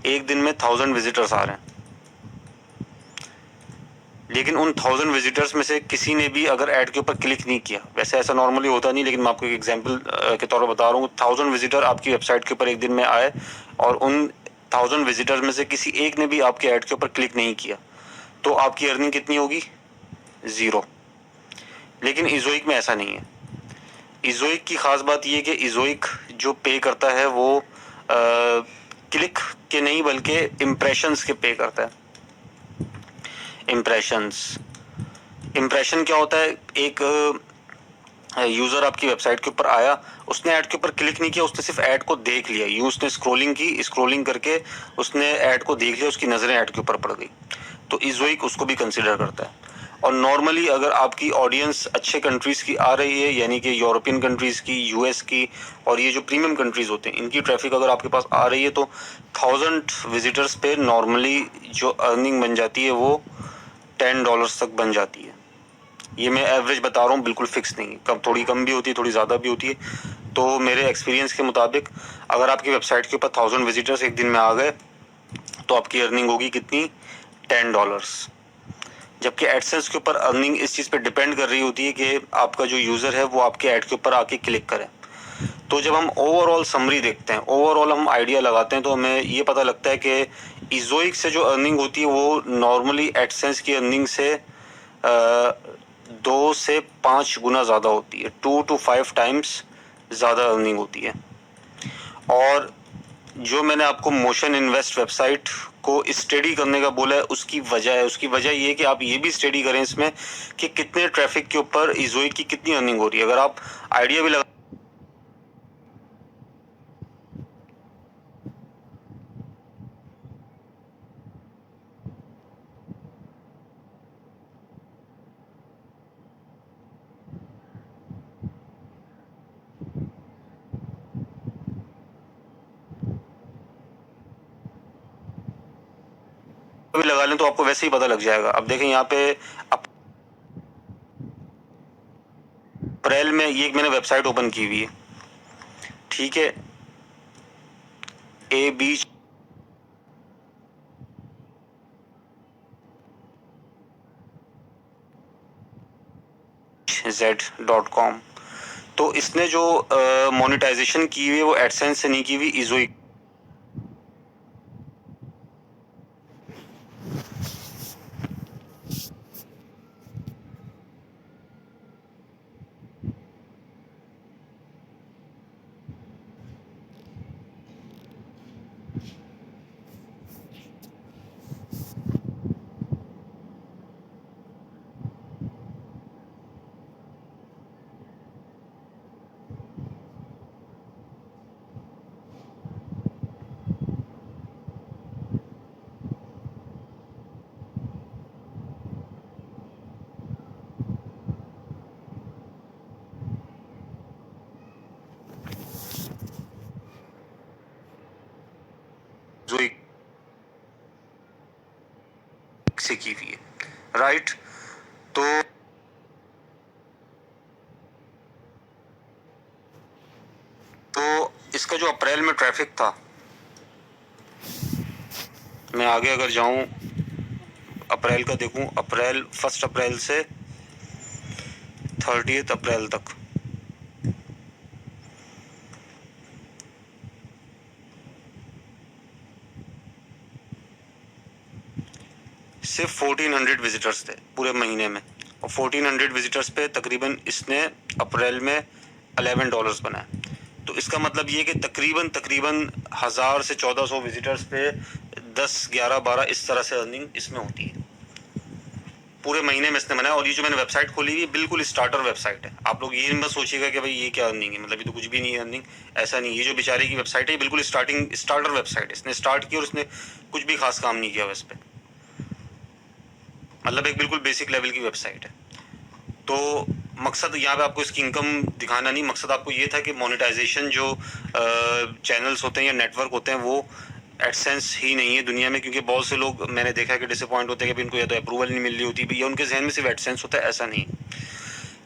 एक दिन में 1000 विजिटर्स आ रहे हैं, लेकिन उन 1000 विजिटर्स में से किसी ने भी अगर ऐड के ऊपर क्लिक नहीं किया, वैसे ऐसा नॉर्मली होता नहीं, लेकिन मैं आपको एक एग्जांपल के तौर पर बता रहा हूँ, 1000 विजिटर आपकी वेबसाइट के ऊपर एक दिन में आए और उन 1000 विजिटर्स में से किसी एक ने भी आपके ऐड के ऊपर क्लिक नहीं किया, तो आपकी अर्निंग कितनी होगी? 0। लेकिन इज़ोइक में ऐसा नहीं है। इज़ोइक की खास बात यह है कि इज़ोइक जो पे करता है वो क्लिक के नहीं बल्कि इम्प्रेशंस के पे करता है। इम्प्रेशन क्या होता है? एक यूजर आपकी वेबसाइट के ऊपर आया, उसने ऐड के ऊपर क्लिक नहीं किया, उसने सिर्फ ऐड को देख लिया, उसने स्क्रॉलिंग की, स्क्रॉलिंग करके उसने ऐड को देख लिया, उसकी नजरें ऐड के ऊपर पड़ गई, तो इज़ोइक उसको भी कंसीडर करता है। और नॉर्मली अगर आपकी ऑडियंस अच्छे कंट्रीज की आ रही है, यानी कि यूरोपियन कंट्रीज की, यूएस की, और ये जो प्रीमियम कंट्रीज होते हैं इनकी ट्रैफिक अगर आपके पास आ रही है, तो 1000 विजिटर्स पे नॉर्मली जो अर्निंग बन जाती है वो $10 तक बन जाती है। ये मैं एवरेज बता रहा हूँ, बिल्कुल फिक्स नहीं है, कब थोड़ी कम भी होती है, थोड़ी ज़्यादा भी होती है। तो मेरे एक्सपीरियंस के मुताबिक अगर आपकी वेबसाइट के ऊपर 1000 विजिटर्स एक दिन में आ गए तो आपकी अर्निंग होगी कितनी? $10। जबकि एडसेंस के ऊपर अर्निंग इस चीज़ पे डिपेंड कर रही होती है कि आपका जो यूज़र है वो आपके ऐड के ऊपर आके क्लिक करे। तो जब हम ओवरऑल समरी देखते हैं, ओवरऑल हम आइडिया लगाते हैं, तो हमें ये पता लगता है कि इज़ोइक से जो अर्निंग होती है वो नॉर्मली एडसेंस की अर्निंग से 2 से 5 गुना ज़्यादा होती है, 2 to 5 टाइम्स ज़्यादा अर्निंग होती है। और जो मैंने आपको मोशन इन्वेस्ट वेबसाइट को स्टडी करने का बोला है, उसकी वजह ये है कि आप ये भी स्टडी करें इसमें कि कितने ट्रैफिक के ऊपर इज़ोइक की कितनी अर्निंग हो रही है। अगर आप आइडिया भी लगा लें तो आपको वैसे ही पता लग जाएगा। अब देखें यहाँ पे अप्रैल में ये मैंने वेबसाइट ओपन की हुई है, ठीक है, abz.com। तो इसने जो मोनेटाइजेशन की हुई है वो एडसेंस से नहीं की हुई, इज़ोइक से की हुई है, राइट। तो इसका जो अप्रैल में ट्रैफिक था, मैं आगे अगर जाऊं अप्रैल का देखूं, 1 अप्रैल से 30 अप्रैल तक सिर्फ 1400 विजिटर्स थे पूरे महीने में, और 1400 विजिटर्स पे तकरीबन इसने अप्रैल में $11 बनाए। तो इसका मतलब ये कि तकरीबन 1000 से 1400 विजिटर्स पे 10, 11, 12 इस तरह से अर्निंग इसमें होती है पूरे महीने में इसने बनाया। और ये जो मैंने वेबसाइट खोली हुई है बिल्कुल स्टार्टर वेबसाइट है। आप लोग ये मत सोचिएगा कि भाई ये क्या अर्निंग है, मतलब ये तो कुछ भी नहीं है अर्निंग, ऐसा नहीं। ये जो बेचारे की वेबसाइट है बिल्कुल स्टार्टर वेबसाइट है, इसने स्टार्ट की और इसने कुछ भी खास काम नहीं किया इस पर, मतलब एक बिल्कुल बेसिक लेवल की वेबसाइट है। तो मकसद यहाँ पे आपको इसकी इनकम दिखाना नहीं, मकसद आपको ये था कि मोनेटाइजेशन जो चैनल्स होते हैं या नेटवर्क होते हैं वो एडसेंस ही नहीं है दुनिया में, क्योंकि बहुत से लोग मैंने देखा है कि डिसअपॉइंट होते हैं कि इनको या तो अप्रूवल नहीं मिल रही होती, या उनके जहन में सिर्फ एडसेंस होता है, ऐसा नहीं।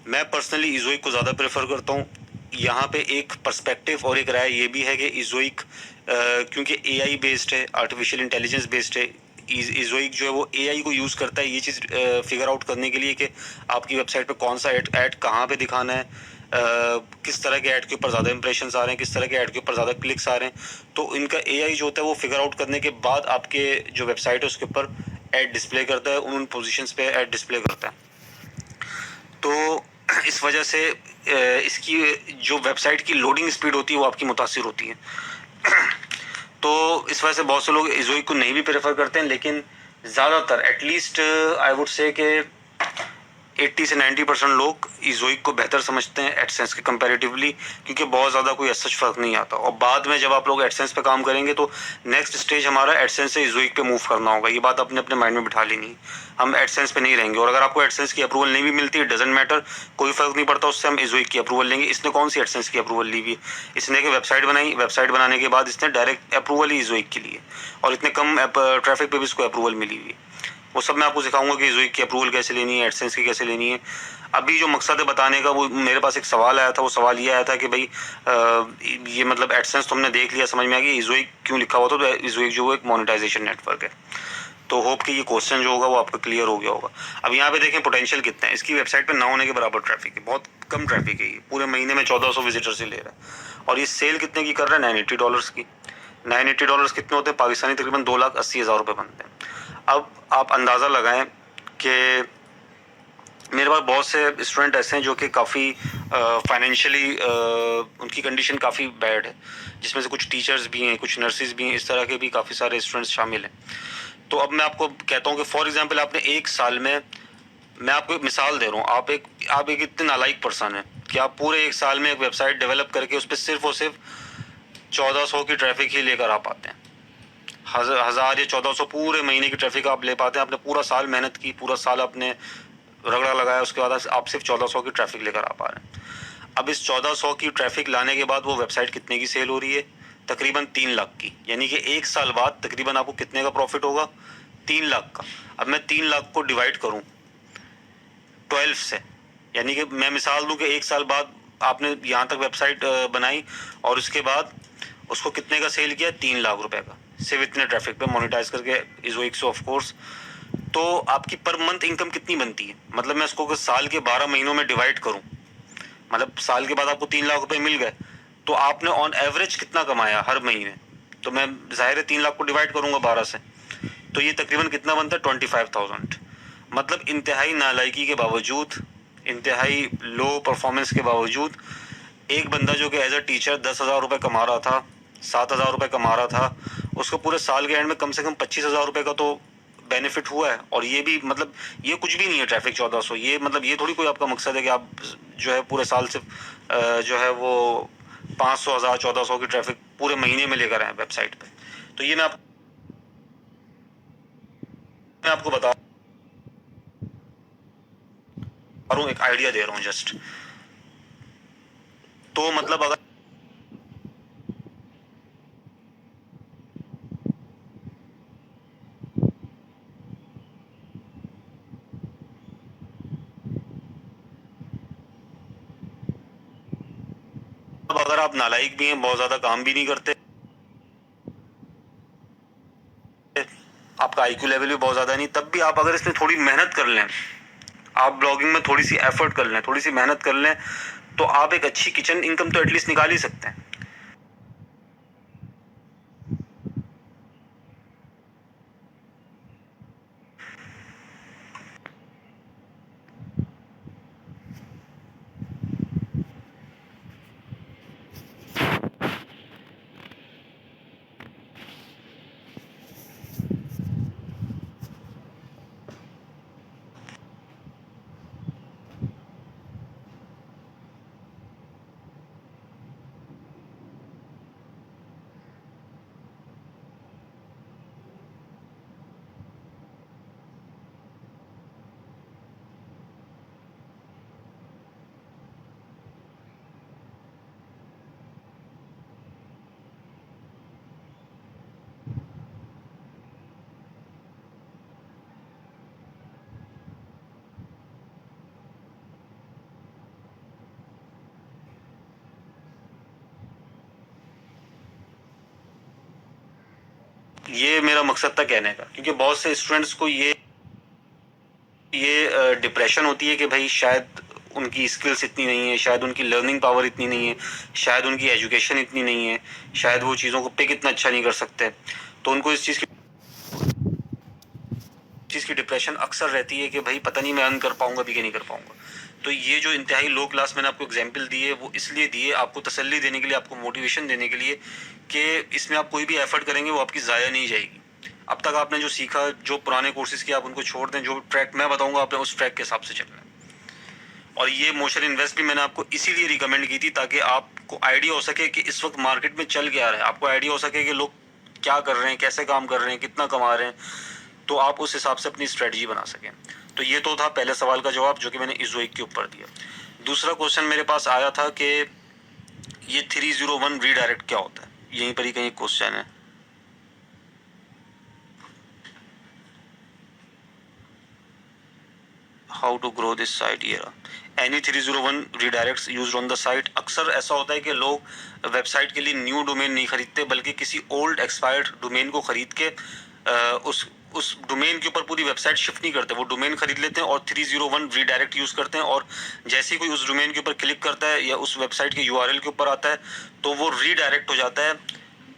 मैं पर्सनली इज़ोइक को ज़्यादा प्रेफर करता हूँ। यहाँ पे एक पर्सपेक्टिव और एक राय ये भी है कि इज़ोइक क्योंकि एआई बेस्ड है, आर्टिफिशियल इंटेलिजेंस बेस्ड है। इज़ोइक जो है वो एआई को यूज़ करता है ये चीज़ फिगर आउट करने के लिए कि आपकी वेबसाइट पे कौन सा ऐड कहाँ पे दिखाना है, किस तरह के ऐड के ऊपर ज़्यादा इंप्रेशंस आ रहे हैं, किस तरह के ऐड के ऊपर ज़्यादा क्लिक्स आ रहे हैं। तो इनका एआई जो होता है वो फिगर आउट करने के बाद आपके जो वेबसाइट है उसके ऊपर ऐड डिस्प्ले करता है, उन पोजीशंस पे ऐड डिस्प्ले करता है। तो इस वजह से इसकी जो वेबसाइट की लोडिंग स्पीड होती है वो आपकी मुतासिर होती है। तो इस वजह से बहुत से लोग इज़ोइक को नहीं भी प्रेफर करते हैं, लेकिन ज़्यादातर एटलीस्ट आई वुड से कि 80 से 90% लोग इज़ोइक को बेहतर समझते हैं एडसेंस के कंपैरेटिवली, क्योंकि बहुत ज़्यादा कोई सच फ़र्क नहीं आता। और बाद में जब आप लोग एडसेंस पे काम करेंगे तो नेक्स्ट स्टेज हमारा एडसेंस से इज़ोइक पे मूव करना होगा। ये बात अपने अपने माइंड में बिठा लेनी, हम एडसेंस पे नहीं रहेंगे। और अगर आपको एडसेंस की अप्रूवल नहीं भी मिलती है, डजेंट मैटर, कोई फ़र्क नहीं पड़ता, उससे हम इज़ोइक की अप्रूवल लेंगे। इसने कौन सी एडसेंस की अप्रूवल ली हुई है? इसने एक वेबसाइट बनाई, वेबसाइट बनाने के बाद इसने डायरेक्ट अप्रूवल ही इज़ोइक के लिए, और इतने कम ट्रैफिक पे भी इसको अप्रूवल मिली हुई है। वो सब मैं आपको सिखाऊंगा कि इज़ोइक की अप्रूवल कैसे लेनी है, एडसेंस की कैसे लेनी है। अभी जो मकसद है बताने का, वो मेरे पास एक सवाल आया था। वो सवाल ये आया था कि भाई ये मतलब एडसेंस तो हमने देख लिया, समझ में आ गया, इज़ोइक क्यों लिखा हुआ था? तो इज़ोइक जो वो एक मोनेटाइजेशन नेटवर्क है। तो होप कि ये क्वेश्चन जो होगा वो आपका क्लियर हो गया होगा। अब यहाँ पे देखें पोटेंशियल कितना है इसकी। वेबसाइट पे ना होने के बराबर ट्रैफिक है, बहुत कम ट्रैफिक है। ये पूरे महीने में 1400 विजिटर से ले रहा है, और ये सेल कितने की कर रहा है? $980 की। $980 कितने होते हैं? पाकिस्तानी तकरीबन 2,80,000 रुपये बनते हैं। अब आप अंदाज़ा लगाएं कि मेरे पास बहुत से स्टूडेंट ऐसे हैं जो कि काफ़ी फाइनेंशियली उनकी कंडीशन काफ़ी बैड है, जिसमें से कुछ टीचर्स भी हैं, कुछ नर्सेज भी हैं, इस तरह के भी काफ़ी सारे स्टूडेंट्स शामिल हैं। तो अब मैं आपको कहता हूँ कि फॉर एग्जांपल आपने एक साल में, मैं आपको एक मिसाल दे रहा हूँ, आप एक इतने नालायक पर्सन है कि आप पूरे एक साल में एक वेबसाइट डेवलप करके उस पर सिर्फ और सिर्फ 1400 की ट्रैफिक ही लेकर आ पाते हैं। 1000 या 1400 पूरे महीने की ट्रैफिक आप ले पाते हैं। आपने पूरा साल मेहनत की, पूरा साल आपने रगड़ा लगाया, उसके बाद आप सिर्फ 1400 की ट्रैफिक लेकर आ पा रहे हैं। अब इस 1400 की ट्रैफिक लाने के बाद वो वेबसाइट कितने की सेल हो रही है? तकरीबन 3 लाख की। यानी कि एक साल बाद तकरीबन आपको कितने का प्रॉफिट होगा? 3 लाख का। अब मैं 3 लाख को डिवाइड करूं 12 से, यानी कि मैं मिसाल दूं कि एक साल बाद आपने यहाँ तक वेबसाइट बनाई, और उसके बाद उसको कितने का सेल किया? 3 लाख रुपए का, सिर्फ इतने ट्रैफिक पे मोनेटाइज करके इज़ोइक से ऑफ कोर्स। तो आपकी पर मंथ इनकम कितनी बनती है? मतलब मैं इसको साल के 12 महीनों में डिवाइड करूं, मतलब साल के बाद आपको 3 लाख रुपए मिल गए, तो आपने ऑन एवरेज कितना कमाया हर महीने? तो मैं जाहिर है 3 लाख को डिवाइड करूंगा 12 से, तो ये तकरीबन कितना बनता है? 25,000। मतलब इंतहाई नालायकी के बावजूद, इंतहाई लो परफॉर्मेंस के बावजूद, एक बंदा जो कि एज अ टीचर 10,000 रुपये कमा रहा था, 7,000 रुपये कमा रहा था, उसको पूरे साल के एंड में कम से कम 25,000 रुपये का तो बेनिफिट हुआ है। और ये भी मतलब ये कुछ भी नहीं है ट्रैफिक 1400। ये मतलब ये थोड़ी कोई आपका मकसद है कि आप जो है पूरे साल सिर्फ जो है वो 500, 1000, 1400 की ट्रैफिक पूरे महीने में लेकर आए वेबसाइट पे। तो ये मैं आपको बता रहा हूँ, एक आइडिया दे रहा हूँ जस्ट। तो मतलब अगर आप नालायक भी हैं, बहुत ज्यादा काम भी नहीं करते, आपका आईक्यू लेवल भी बहुत ज्यादा नहीं, तब भी आप अगर इसमें थोड़ी मेहनत कर लें, आप ब्लॉगिंग में थोड़ी सी एफर्ट कर लें, थोड़ी सी मेहनत कर लें, तो आप एक अच्छी किचन इनकम तो एटलीस्ट निकाल ही सकते हैं। ये मेरा मकसद था कहने का, क्योंकि बहुत से स्टूडेंट्स को ये डिप्रेशन होती है कि भाई शायद उनकी स्किल्स इतनी नहीं है, शायद उनकी लर्निंग पावर इतनी नहीं है, शायद उनकी एजुकेशन इतनी नहीं है, शायद वो चीज़ों को पिक इतना अच्छा नहीं कर सकते। तो उनको इस चीज़ की डिप्रेशन अक्सर रहती है कि भाई पता नहीं मैं अर्न कर पाऊंगा भी कि नहीं कर पाऊंगा। तो ये जो इंतहाई लो क्लास मैंने आपको एग्जाम्पल दी है, वो इसलिए दिए आपको तसल्ली देने के लिए, आपको मोटिवेशन देने के लिए कि इसमें आप कोई भी एफर्ट करेंगे वो आपकी ज़ाया नहीं जाएगी। अब तक आपने जो सीखा, जो पुराने कोर्सेज किए, आप उनको छोड़ दें, जो ट्रैक मैं बताऊंगा आपने उस ट्रैक के हिसाब से चलना है। और ये मोशन इन्वेस्ट भी मैंने आपको इसीलिए रिकमेंड की थी ताकि आपको आइडिया हो सके कि इस वक्त मार्केट में चल क्या रहा है, आपको आइडिया हो सके कि लोग क्या कर रहे हैं, कैसे काम कर रहे हैं, कितना कमा रहे हैं, तो आप उस हिसाब से अपनी स्ट्रेटजी बना सकें। तो ये तो था पहले सवाल का जवाब जो कि मैंने इज़ोइक के ऊपर दिया। दूसरा क्वेश्चन मेरे पास आया था कि ये 301 रीडायरेक्ट क्या होता है, यहीं पर ही कहीं क्वेश्चन है। How to grow this site, ये any 301 redirects used on the site. अक्सर ऐसा होता है कि लोग वेबसाइट के लिए न्यू डोमेन नहीं खरीदते, बल्कि किसी ओल्ड एक्सपायर्ड डोमेन को खरीद के उस डोमेन के ऊपर पूरी वेबसाइट शिफ्ट नहीं करते, वो डोमेन खरीद लेते हैं और 301 रीडायरेक्ट यूज करते हैं, और जैसे ही कोई उस डोमेन के ऊपर क्लिक करता है या उस वेबसाइट के यूआरएल के ऊपर आता है तो वो रीडायरेक्ट हो जाता है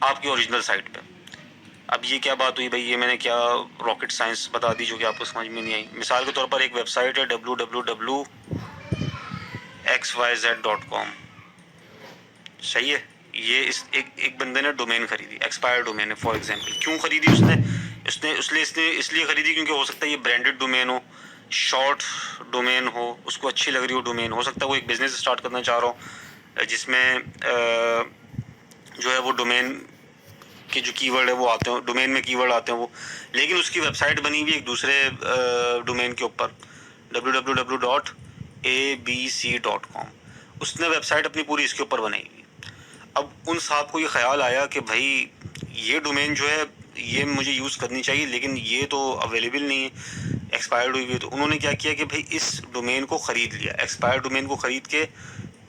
आपकी ओरिजिनल साइट पे। अब ये क्या बात हुई भाई, ये मैंने क्या रॉकेट साइंस बता दी जो कि आपको समझ में नहीं आई। मिसाल के तौर पर एक वेबसाइट है www.xyz.com, सही है। ये इस एक बंदे ने डोमेन खरीदी, एक्सपायर्ड डोमेन है फॉर एग्जांपल। क्यों खरीदी उसने, इसलिए खरीदी क्योंकि हो सकता है ये ब्रांडेड डोमेन हो, शॉर्ट डोमेन हो, उसको अच्छी लग रही हो डोमेन, हो सकता है वो एक बिजनेस स्टार्ट करना चाह रहा हो जिसमें जो है वो डोमेन के जो कीवर्ड है वो आते हैं, डोमेन में कीवर्ड आते हैं वो, लेकिन उसकी वेबसाइट बनी हुई एक दूसरे डोमेन के ऊपर www.abc.com। उसने वेबसाइट अपनी पूरी इसके ऊपर बनाई हुई। अब उन साहब को ये ख्याल आया कि भाई ये डोमेन जो है ये मुझे यूज़ करनी चाहिए, लेकिन ये तो अवेलेबल नहीं है, एक्सपायर्ड हुई है। तो उन्होंने क्या किया कि भाई इस डोमेन को ख़रीद लिया, एक्सपायर्ड डोमेन को ख़रीद के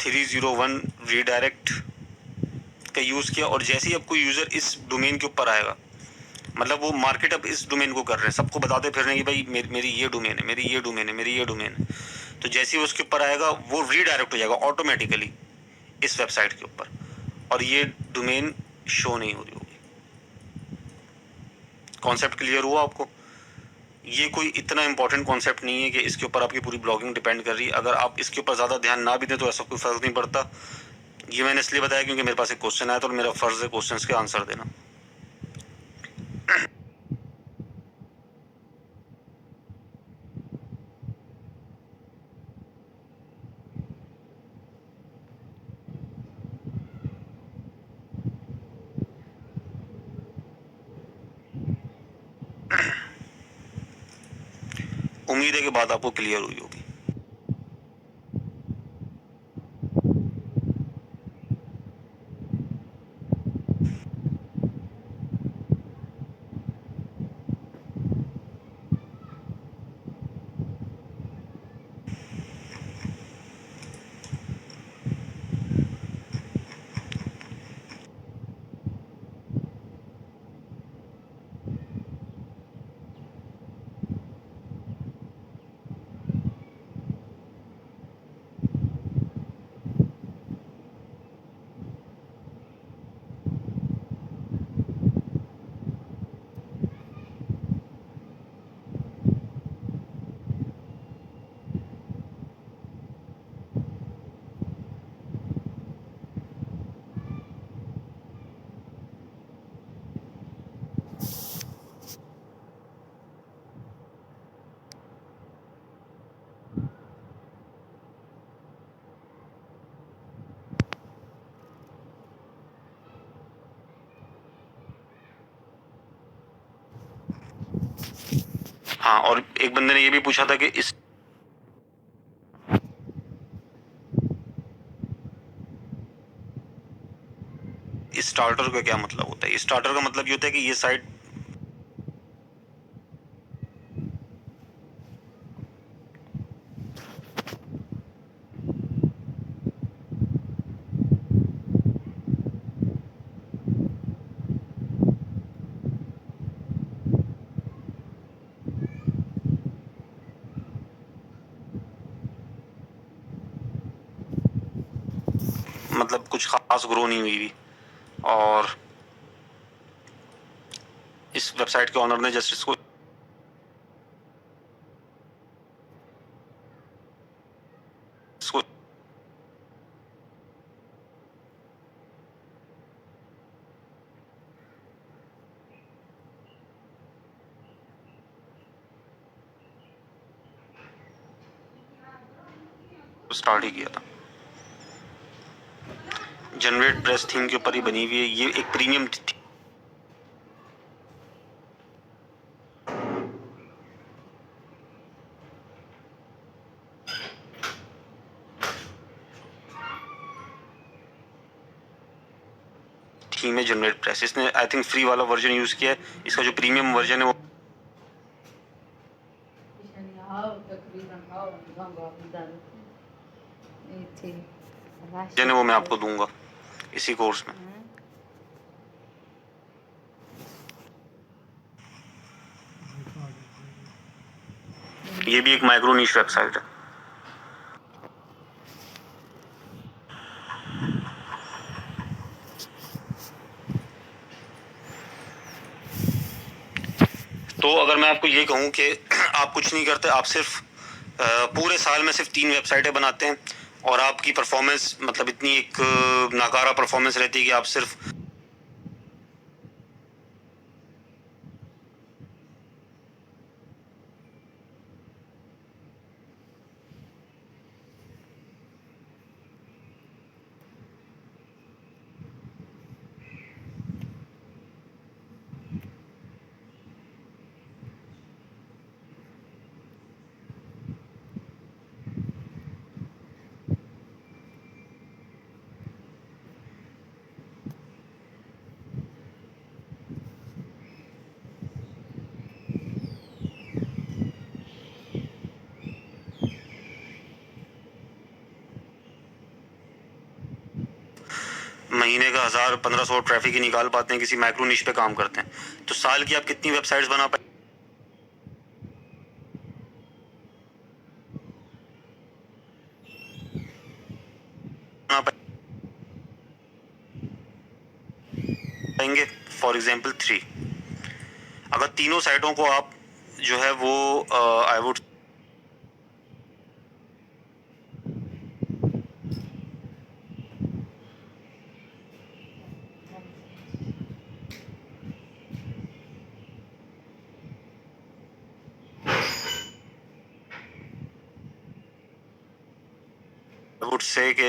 301 रीडायरेक्ट का यूज़ किया। और जैसे ही अब कोई यूज़र इस डोमेन के ऊपर आएगा, मतलब वो मार्केट अब इस डोमेन को कर रहे हैं, सबको बताते फिर रहे हैं कि भाई मेरी ये डोमेन है, मेरी ये डोमेन है, मेरी ये डोमेन है। तो जैसे ही उसके ऊपर आएगा वो रीडायरेक्ट हो जाएगा ऑटोमेटिकली इस वेबसाइट के ऊपर, और ये डोमेन शो नहीं हो रही होगी। कॉन्सेप्ट क्लियर हुआ आपको? ये कोई इतना इंपॉर्टेंट कॉन्सेप्ट नहीं है कि इसके ऊपर आपकी पूरी ब्लॉगिंग डिपेंड कर रही है। अगर आप इसके ऊपर ज़्यादा ध्यान ना भी दें तो ऐसा कोई फ़र्क नहीं पड़ता। ये मैंने इसलिए बताया क्योंकि मेरे पास एक क्वेश्चन आया था और मेरा फ़र्ज़ है क्वेश्चन के आंसर देना। उम्मीद है कि बात आपको क्लियर हुई होगी। हाँ, और एक बंदे ने ये भी पूछा था कि इस स्टार्टर का क्या मतलब होता है। स्टार्टर का मतलब ये होता है कि ये साइट मतलब कुछ खास ग्रो नहीं हुई भी। और इस वेबसाइट के ऑनर ने जस्ट इसको स्टार्ट ही किया था। जनरेट प्रेस थीम के ऊपर ही बनी हुई है, ये एक प्रीमियम थीम है जनरेट प्रेस। इसने आई थिंक फ्री वाला वर्जन यूज किया है, इसका जो प्रीमियम वर्जन है वो वो मैं आपको दूंगा इसी कोर्स में। ये भी एक माइक्रो नीश वेबसाइट है। तो अगर मैं आपको ये कहूँ कि आप कुछ नहीं करते, आप सिर्फ पूरे साल में सिर्फ 3 वेबसाइटें बनाते हैं और आपकी परफॉर्मेंस मतलब इतनी एक नाकारा परफॉर्मेंस रहती है कि आप सिर्फ महीने का 1000-1500 ट्रैफिक ही निकाल पाते हैं, किसी माइक्रो निश पे काम करते हैं, तो साल की आप कितनी वेबसाइट्स बना पाएंगे? For example 3। अगर तीनों साइटों को आप जो है वो आई वुड से के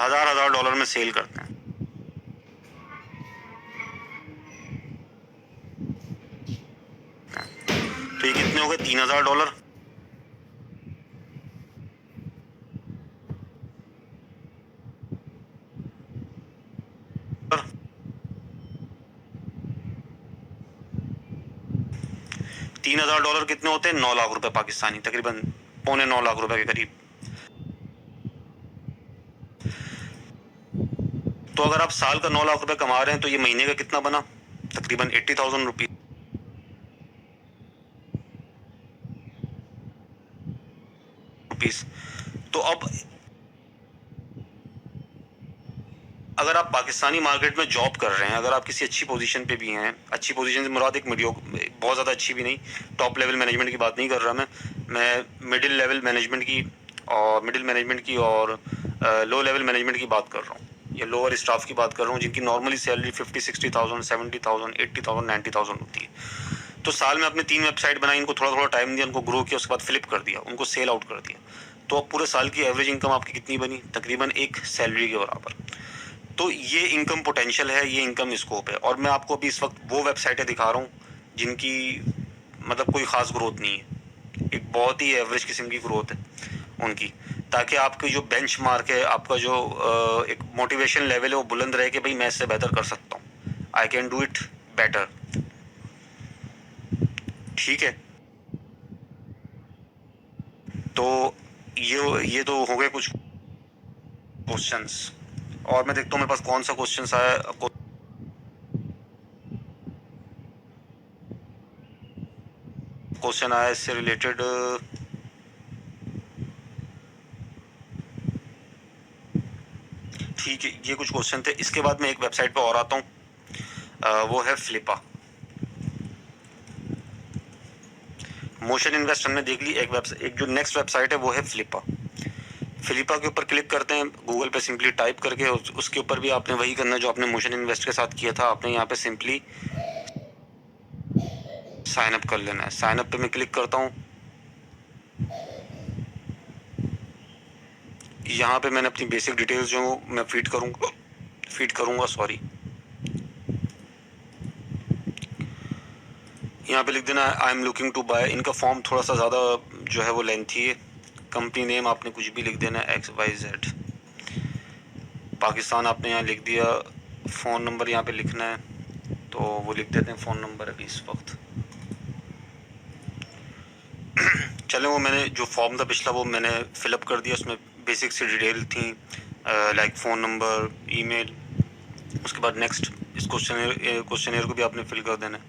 हजार डॉलर में सेल करते हैं। तो ये कितने हो गए? $3000। 3000 डॉलर कितने होते हैं? 9 लाख रुपए पाकिस्तानी, तकरीबन 8.25 लाख रुपए के करीब। तो अगर आप साल का 9 लाख रुपए कमा रहे हैं तो ये महीने का कितना बना? तकरीबन 80,000 रुपीज। तो अब अगर आप पाकिस्तानी मार्केट में जॉब कर रहे हैं, अगर आप किसी अच्छी पोजीशन पे भी हैं, अच्छी पोजीशन से मुराद एक मीडियो, बहुत ज़्यादा अच्छी भी नहीं, टॉप लेवल मैनेजमेंट की बात नहीं कर रहा मैं मिडिल लेवल मैनेजमेंट की और लो लेवल मैनेजमेंट की बात कर रहा हूँ, या लोअर स्टाफ की बात कर रहा हूँ, जिनकी नॉर्मली सैलरी 50-60,000, 70,000, 80,000, 90,000 होती है। तो साल में आपने 3 वेबसाइट बनाई, इनको थोड़ा थोड़ा टाइम दिया, उनको ग्रो किया, उसके बाद फ्लिप कर दिया, उनको सेल आउट कर दिया, तो अब पूरे साल की एवरेज इनकम आपकी कितनी बनी? तकरीबन एक सैलरी के बराबर। तो ये इनकम पोटेंशियल है, ये इनकम स्कोप है। और मैं आपको अभी इस वक्त वो वेबसाइटें दिखा रहा हूँ जिनकी मतलब कोई खास ग्रोथ नहीं है, एक बहुत ही एवरेज किस्म की ग्रोथ है उनकी, ताकि आपकी जो बेंचमार्क है, आपका जो एक मोटिवेशन लेवल है वो बुलंद रहे कि भाई मैं इससे बेहतर कर सकता हूँ, I can do it better. ठीक है, तो ये तो हो गए कुछ क्वेश्चंस, और मैं देखता हूँ मेरे पास कौन सा क्वेश्चंस आया। क्वेश्चन आया इससे रिलेटेड ठीक है, ये कुछ क्वेश्चन थे। इसके बाद मैं एक वेबसाइट पे और आता हूँ, वो है फ्लिपा। मोशन इन्वेस्ट हमने देख ली। एक जो नेक्स्ट वेबसाइट है वो है फ्लिपा। फ्लिपा के ऊपर क्लिक करते हैं, गूगल पे सिंपली टाइप करके, उसके ऊपर भी आपने वही करना जो आपने मोशन इन्वेस्ट के साथ किया था। आपने यहाँ पे सिंपली साइन अप कर लेना है। साइन अप पे मैं क्लिक करता हूँ। यहाँ पे मैंने अपनी बेसिक डिटेल्स जो मैं फीड करूँगा सॉरी। यहाँ पे लिख देना I am looking to buy. इनका फॉर्म थोड़ा सा ज़्यादा जो है वो लेंथी है। कंपनी नेम आपने कुछ भी लिख देना है, XYZ। पाकिस्तान आपने यहाँ लिख दिया। फ़ोन नंबर यहाँ पे लिखना है, तो वो लिख देते हैं फ़ोन नंबर अभी इस वक्त। चले, वो मैंने जो फॉर्म था पिछला वो मैंने फिलअप कर दिया। उसमें बेसिक सी डिटेल थी, लाइक फ़ोन नंबर, ईमेल। उसके बाद नेक्स्ट, इस क्वेश्चनर को भी आपने फिल कर देना है।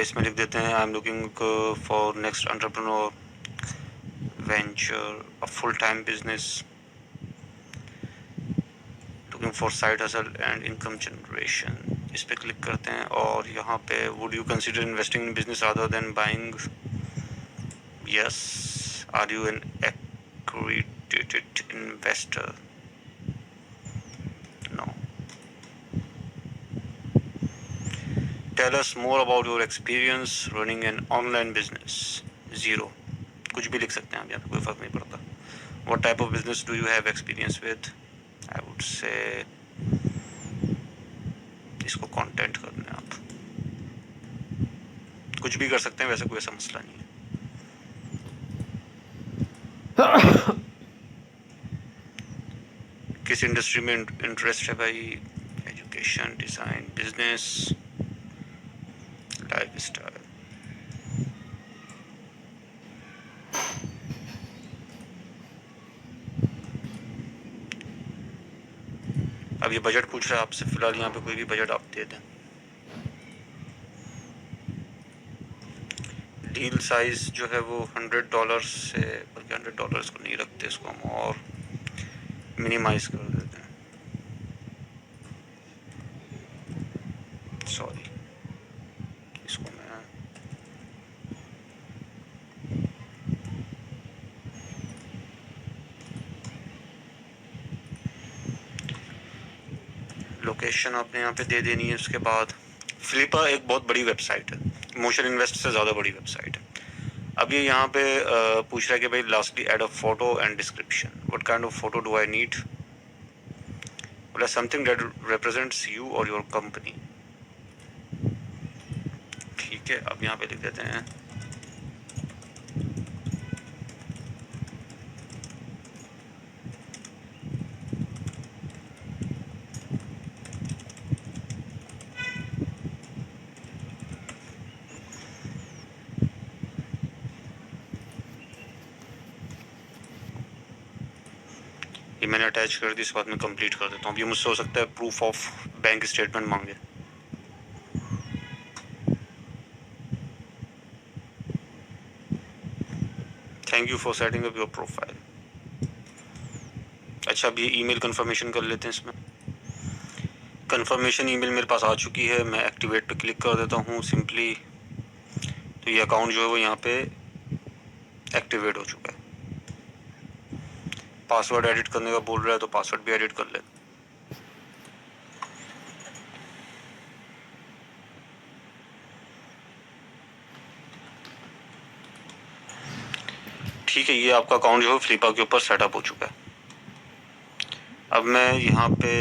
इसमें लिख देते हैं I am looking for next entrepreneur venture, a full time business, looking for side hustle and income generation. इस पे क्लिक करते हैं और यहाँ पे would you consider investing in business other than buying? Yes. Are you an accredited investor? No. Tell us more about your experience running an online business. 0. कुछ भी लिख सकते हैं आप, यहाँ पे कोई फर्क नहीं पड़ता। What type of business do you have experience with? I would say इसको content करना है आप। कुछ भी कर सकते हैं, वैसे कोई ऐसा मसला नहीं है। किस इंडस्ट्री में इंटरेस्ट है भाई? Education, design, business, life style. अब ये बजट पूछ रहा है आपसे, फिलहाल यहाँ पे कोई भी बजट आप दे दें। डील साइज जो है वो $100 से, बल्कि $100 को नहीं रखते, इसको हम और मिनिमाइज कर देते हैं। सॉरी, इसको मैं लोकेशन आपने यहाँ पे दे देनी है। उसके बाद फ्लिपा एक बहुत बड़ी वेबसाइट है, मोशन इन्वेस्ट से ज़्यादा बड़ी वेबसाइट है। अब ये यहाँ पे पूछ रहा है कि भाई lastly add a photo and description. What kind of photo do I need? बोला समथिंग दैट रिप्रेजेंट्स यू और योर कंपनी। ठीक है, अब यहाँ पे लिख देते हैं ये मैंने अटैच कर दी। इस बात में कंप्लीट कर देता हूँ। अब ये मुझसे हो सकता है प्रूफ ऑफ बैंक स्टेटमेंट मांगे। Thank you for setting up your profile. अच्छा, अब ये ईमेल कंफर्मेशन कर लेते हैं। इसमें कंफर्मेशन ईमेल मेरे पास आ चुकी है। मैं एक्टिवेट पे क्लिक कर देता हूँ सिंपली, तो ये अकाउंट जो है वो यहाँ पे एक्टिवेट हो चुका है। पासवर्ड एडिट करने का बोल रहा है, तो पासवर्ड भी एडिट कर ले। ठीक है, ये आपका अकाउंट जो है फ्लिपा के ऊपर सेटअप हो चुका है। अब मैं यहाँ पे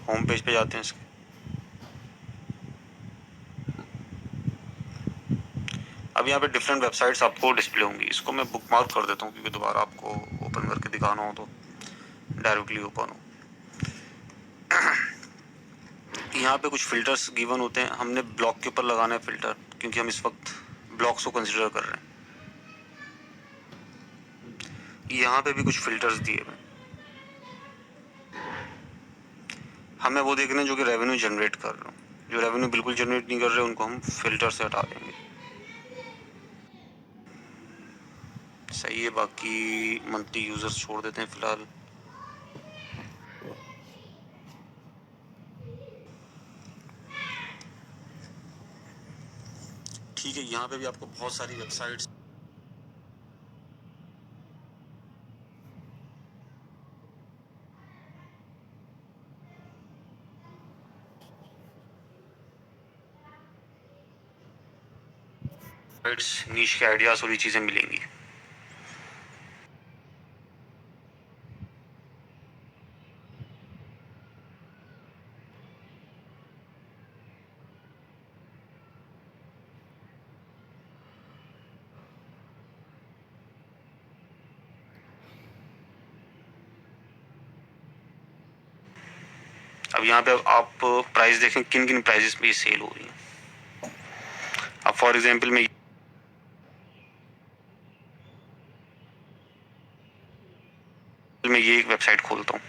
होम पेज पे जाते हैं इसके। अब यहाँ पे डिफरेंट वेबसाइट्स आपको डिस्प्ले होंगी। इसको मैं बुक मार्क कर देता हूँ, क्योंकि दोबारा आपको ओपन करके दिखाना हो तो डायरेक्टली ओपन हो। यहाँ पे कुछ फिल्टर्स गिवन होते हैं। हमने ब्लॉक के ऊपर लगाना है फिल्टर, क्योंकि हम इस वक्त ब्लॉक्स को कंसिडर कर रहे हैं। यहाँ पे भी कुछ फिल्टर्स दिए हुए, हमें वो देखने जो कि रेवेन्यू जनरेट कर रहे हो। जो रेवेन्यू बिल्कुल जनरेट नहीं कर रहे उनको हम फिल्टर से हटा देंगे। सही आइए बाकी मंथली यूजर्स छोड़ देते हैं फिलहाल। ठीक है, यहाँ पे भी आपको बहुत सारी वेबसाइट्स नीश के आइडियाज वाली चीजें मिलेंगी। अब यहाँ पे आप प्राइस देखें किन किन प्राइजेस पे ये सेल हो रही है। अब फॉर एग्जांपल मैं ये एक वेबसाइट खोलता हूँ।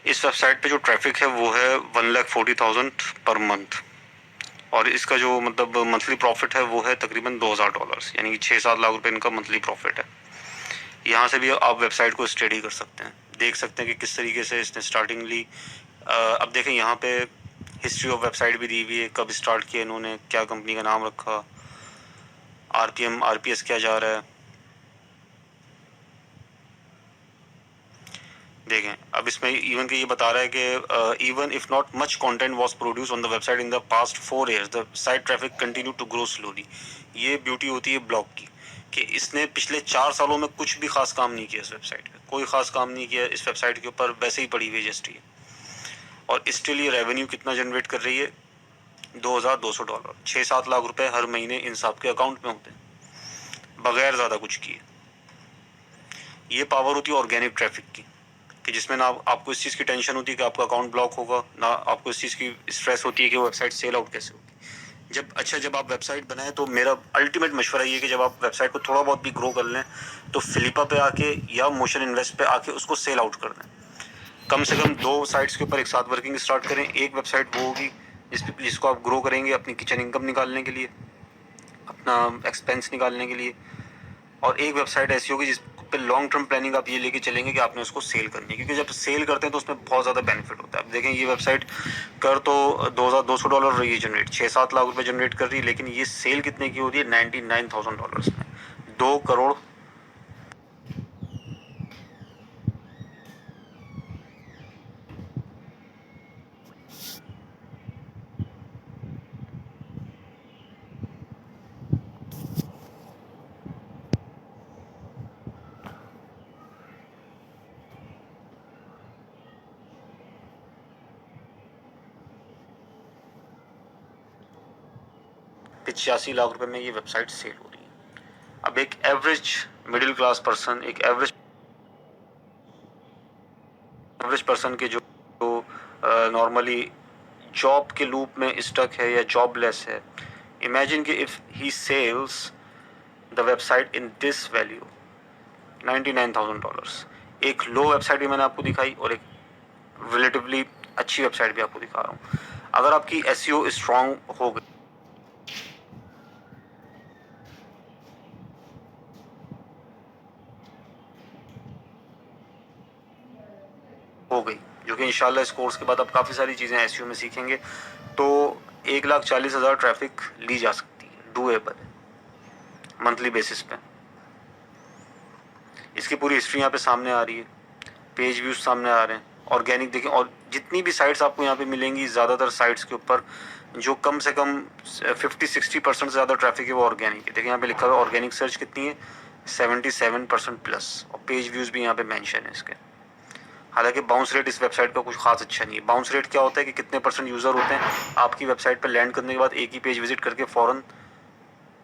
इस वेबसाइट पे जो ट्रैफिक है वो है 1,40,000 पर मंथ, और इसका जो मतलब मंथली प्रॉफिट है वो है तकरीबन $2,000, यानी कि 6-7 लाख रुपए इनका मंथली प्रॉफिट है। यहाँ से भी आप वेबसाइट को स्टडी कर सकते हैं, देख सकते हैं कि किस तरीके से इसने स्टार्टिंगली अब देखें यहाँ पे हिस्ट्री ऑफ वेबसाइट भी दी हुई है, कब स्टार्ट किया इन्होंने, क्या कंपनी का नाम रखा, RPM RPS क्या जा रहा है। देखें अब इसमें इवन के ये बता रहा है कि even if not much content was produce on the website in the past 4 years the site traffic continue to grow slowly. ये ब्यूटी होती है ब्लॉग की कि इसने पिछले 4 सालों में कुछ भी खास काम नहीं किया, इस वेबसाइट पे कोई खास काम नहीं किया, इस वेबसाइट के ऊपर वैसे ही पड़ी हुई जस्ट ही, और स्टिल ये रेवेन्यू कितना जनरेट कर रही है, $2,200, 6-7 लाख रुपए हर महीने इन सब के अकाउंट में होते हैं बगैर ज़्यादा कुछ किए। ये पावर होती है ऑर्गेनिक ट्रैफिक की, कि जिसमें ना आपको इस चीज़ की टेंशन होती है कि आपका अकाउंट ब्लॉक होगा, ना आपको इस चीज़ की स्ट्रेस होती है कि वेबसाइट सेल आउट कैसे होगी। जब आप वेबसाइट बनाएं तो मेरा अल्टीमेट मशवरा ये है कि जब आप वेबसाइट को थोड़ा बहुत भी ग्रो कर लें तो फिलिपा पे आके या मोशन इन्वेस्ट पे आके उसको सेल आउट कर दें। कम से कम 2 साइट्स के ऊपर एक साथ वर्किंग स्टार्ट करें। एक वेबसाइट वो होगी जिसको आप ग्रो करेंगे अपनी किचन इनकम निकालने के लिए, अपना एक्सपेंस निकालने के लिए, और एक वेबसाइट ऐसी होगी जिस पे लॉन्ग टर्म प्लानिंग आप ये लेके चलेंगे कि आपने उसको सेल करनी है, क्योंकि जब सेल करते हैं तो उसमें बहुत ज़्यादा बेनिफिट होता है। अब देखें ये वेबसाइट कर तो $2,200 रही है जनरेट, 6-7 लाख रुपए जनरेट कर रही है, लेकिन ये सेल कितने की होती है, $99,000 में, 2 करोड़। $85 लाख रुपए में ये वेबसाइट सेल हो रही है। अब एक एवरेज मिडिल क्लास पर्सन, एक एवरेज पर्सन के जो नॉर्मली जॉब के लूप में स्टक है या जॉबलेस है, इमेजिन कि if he sells the website in this value $99,000। एक लो वेबसाइट भी मैंने आपको दिखाई और एक रिलेटिवली अच्छी वेबसाइट भी आपको दिखा रहा हूँ। अगर आपकी SEO स्ट्रांग हो गई, जो कि इंशाल्लाह इस कोर्स के बाद आप काफ़ी सारी चीज़ें SEO में सीखेंगे, तो 1,40,000 ट्रैफिक ली जा सकती है, डूएबल है मंथली बेसिस पे। इसकी पूरी हिस्ट्री यहाँ पे सामने आ रही है, पेज व्यूज सामने आ रहे हैं, ऑर्गेनिक देखें, और जितनी भी साइट्स आपको यहाँ पे मिलेंगी ज़्यादातर साइट्स के ऊपर जो कम से कम 50-60% से ज़्यादा ट्रैफिक है वो ऑर्गेनिक है। देखिए यहाँ पे लिखा हुआ है ऑर्गेनिक सर्च कितनी है, 77% प्लस, और पेज व्यूज़ भी यहाँ पे मेंशन है इसके। हालांकि बाउंस रेट इस वेबसाइट का कुछ खास अच्छा नहीं है। बाउंस रेट क्या होता है कि कितने % यूज़र होते हैं आपकी वेबसाइट पर लैंड करने के बाद एक ही पेज विजिट करके फ़ौरन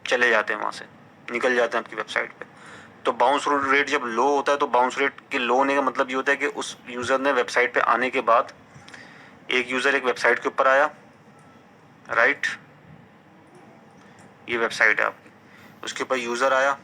चले जाते हैं, वहाँ से निकल जाते हैं आपकी वेबसाइट पे। तो बाउंस रेट जब लो होता है तो बाउंस रेट के लो होने का मतलब ये होता है कि उस यूज़र ने वेबसाइट पे आने के बाद, एक यूज़र एक वेबसाइट के ऊपर आया, राइट, ये वेबसाइट है आपकी, उसके ऊपर यूज़र आया,